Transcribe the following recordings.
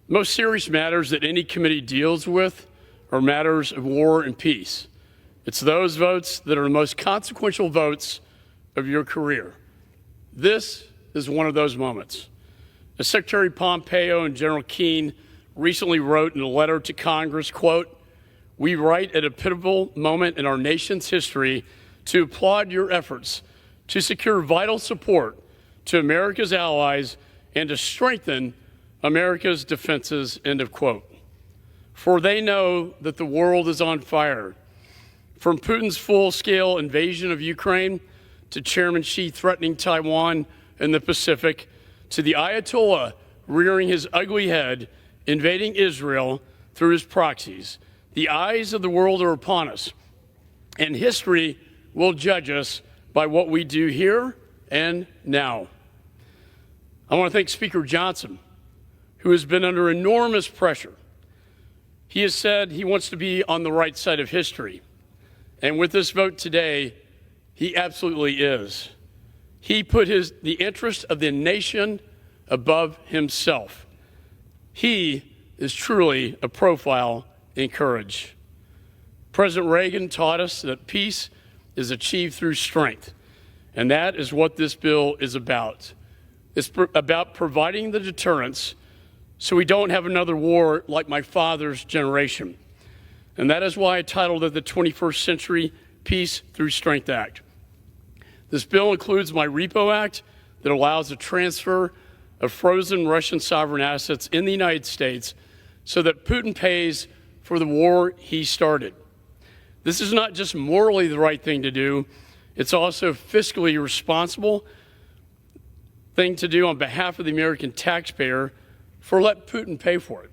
The most serious matters that any committee deals with are matters of war and peace. It's those votes that are the most consequential votes of your career. This is one of those moments. As Secretary Pompeo and General Keane recently wrote in a letter to Congress, quote, "We write at a pivotal moment in our nation's history to applaud your efforts to secure vital support to America's allies and to strengthen America's defenses," end of quote. For they know that the world is on fire. From Putin's full-scale invasion of Ukraine to Chairman Xi threatening Taiwan and the Pacific, to the Ayatollah rearing his ugly head, invading Israel through his proxies. The eyes of the world are upon us, and history will judge us by what we do here and now. I want to thank Speaker Johnson, who has been under enormous pressure. He has said he wants to be on the right side of history, and with this vote today, he absolutely is. He put the interest of the nation above himself. He is truly a profile in courage. President Reagan taught us that peace is achieved through strength, and that is what this bill is about. It's about providing the deterrence so we don't have another war like my father's generation. And that is why I titled it the 21st Century Peace Through Strength Act. This bill includes my Repo Act that allows the transfer of frozen Russian sovereign assets in the United States so that Putin pays for the war he started. This is not just morally the right thing to do, it's also fiscally responsible thing to do on behalf of the American taxpayer for let Putin pay for it.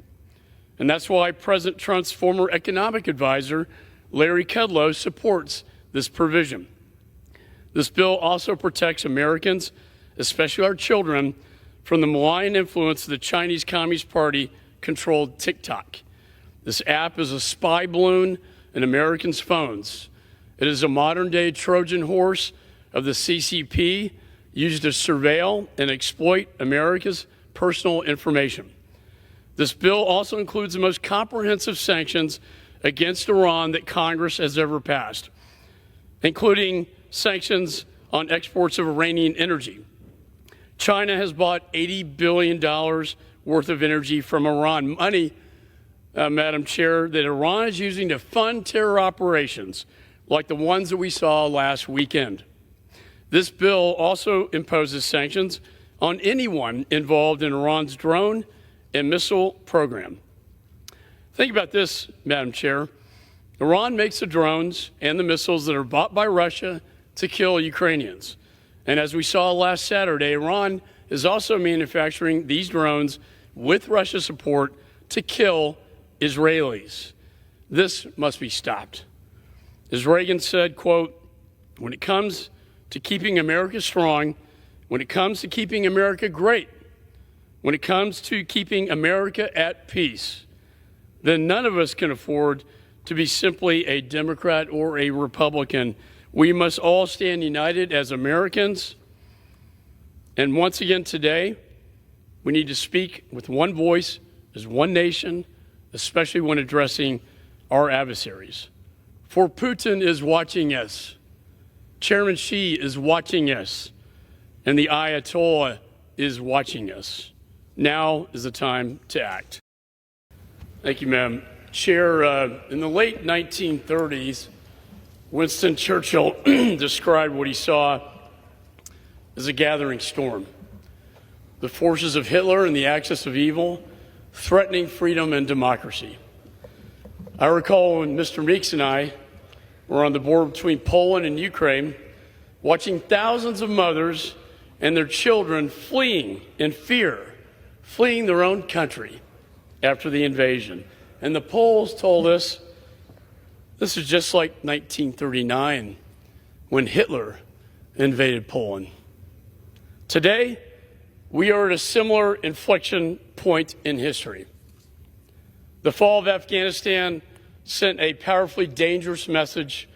And that's why President Trump's former economic advisor, Larry Kudlow, supports this provision. This bill also protects Americans, especially our children, from the malign influence of the Chinese Communist Party-controlled TikTok. This app is a spy balloon in Americans' phones. It is a modern-day Trojan horse of the CCP used to surveil and exploit America's personal information. This bill also includes the most comprehensive sanctions against Iran that Congress has ever passed, including sanctions on exports of Iranian energy. China has bought $80 billion worth of energy from Iran, money, Madam Chair, that Iran is using to fund terror operations like the ones that we saw last weekend. This bill also imposes sanctions on anyone involved in Iran's drone and missile program. Think about this, Madam Chair. Iran makes the drones and the missiles that are bought by Russia to kill Ukrainians. And as we saw last Saturday, Iran is also manufacturing these drones with Russia's support to kill Israelis. This must be stopped. As Reagan said, quote, "When it comes to keeping America strong, when it comes to keeping America great, when it comes to keeping America at peace, then none of us can afford to be simply a Democrat or a Republican. We must all stand united as Americans. And once again today, we need to speak with one voice as one nation, especially when addressing our adversaries. For Putin is watching us. Chairman Xi is watching us. And the Ayatollah is watching us. Now is the time to act." Thank you, Madam Chair. In the late 1930s, Winston Churchill described what he saw as a gathering storm. The forces of Hitler and the axis of evil threatening freedom and democracy. I recall when Mr. Meeks and I were on the border between Poland and Ukraine, watching thousands of mothers and their children fleeing in fear, fleeing their own country after the invasion. And the Poles told us this is just like 1939 when Hitler invaded Poland. Today, we are at a similar inflection point in history. The fall of Afghanistan sent a powerfully dangerous message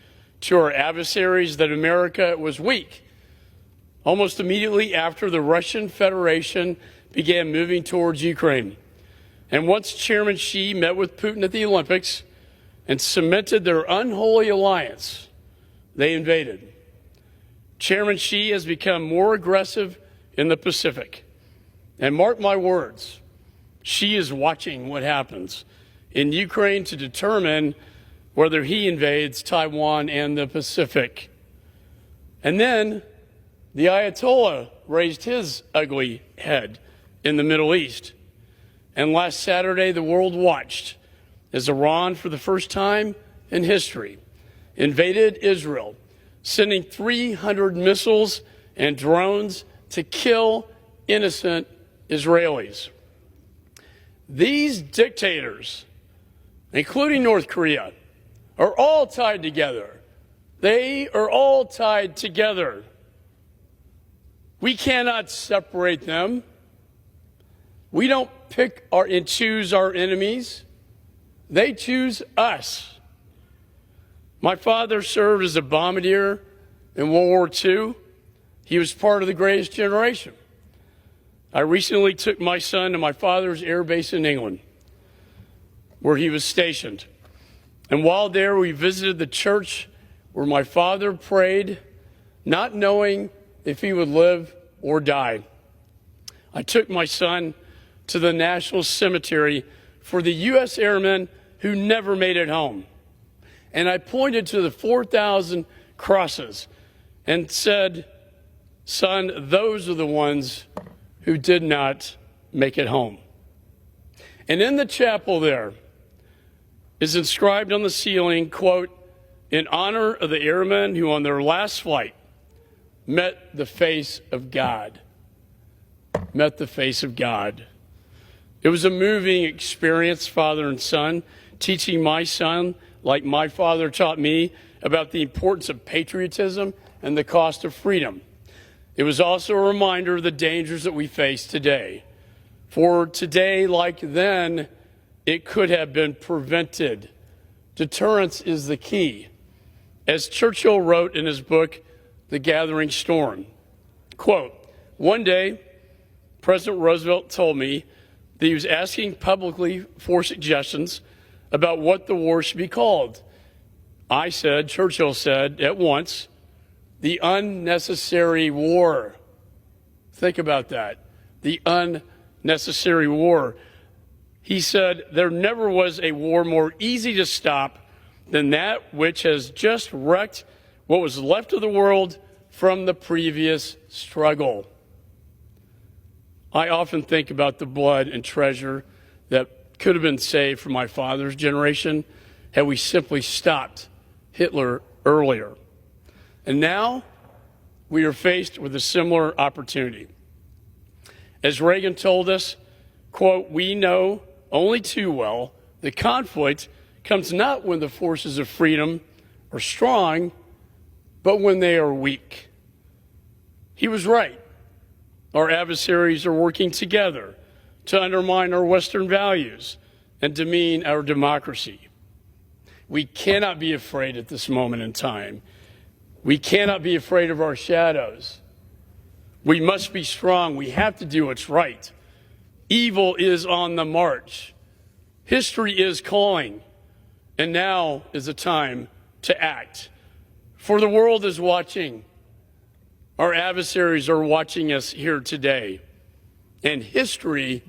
to our adversaries that America was weak. Almost immediately after the Russian Federation began moving towards Ukraine, And once Chairman Xi met with Putin at the Olympics and cemented their unholy alliance, they invaded. Chairman Xi has become more aggressive in the Pacific. And mark my words, Xi is watching what happens in Ukraine to determine whether he invades Taiwan and the Pacific. And then the Ayatollah raised his ugly head in the Middle East. And last Saturday, the world watched as Iran, for the first time in history, invaded Israel, sending 300 missiles and drones to kill innocent Israelis. These dictators, including North Korea, are all tied together. They are all tied together. We cannot separate them. We don't pick and choose our enemies. They choose us. My father served as a bombardier in World War II. He was part of the greatest generation. I recently took my son to my father's air base in England, where he was stationed. And while there, we visited the church where my father prayed, not knowing if he would live or die. I took my son to the National Cemetery for the U.S. airmen who never made it home. And I pointed to the 4,000 crosses and said, son, those are the ones who did not make it home. And in the chapel there is inscribed on the ceiling, quote, in honor of the airmen who on their last flight met the face of God. Met the face of God. It was a moving experience, father and son, teaching my son, like my father taught me, about the importance of patriotism and the cost of freedom. It was also a reminder of the dangers that we face today. For today, like then, it could have been prevented. Deterrence is the key. As Churchill wrote in his book, The Gathering Storm, quote, one day, President Roosevelt told me that he was asking publicly for suggestions about what the war should be called. I said, Churchill said at once, the unnecessary war. Think about that. The unnecessary war. He said, there never was a war more easy to stop than that which has just wrecked what was left of the world from the previous struggle. I often think about the blood and treasure that could have been saved from my father's generation had we simply stopped Hitler earlier. And now we are faced with a similar opportunity. As Reagan told us, quote, we know only too well the conflict comes not when the forces of freedom are strong, but when they are weak. He was right. Our adversaries are working together to undermine our Western values and demean our democracy. We cannot be afraid at this moment in time. We cannot be afraid of our shadows. We must be strong. We have to do what's right. Evil is on the march. History is calling. And now is the time to act. For the world is watching. Our adversaries are watching us here today. And history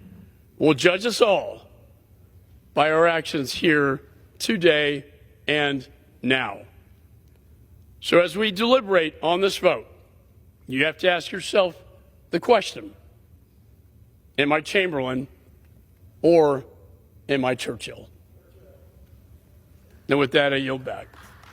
will judge us all by our actions here today and now. So as we deliberate on this vote, you have to ask yourself the question, am I Chamberlain or am I Churchill? And with that, I yield back.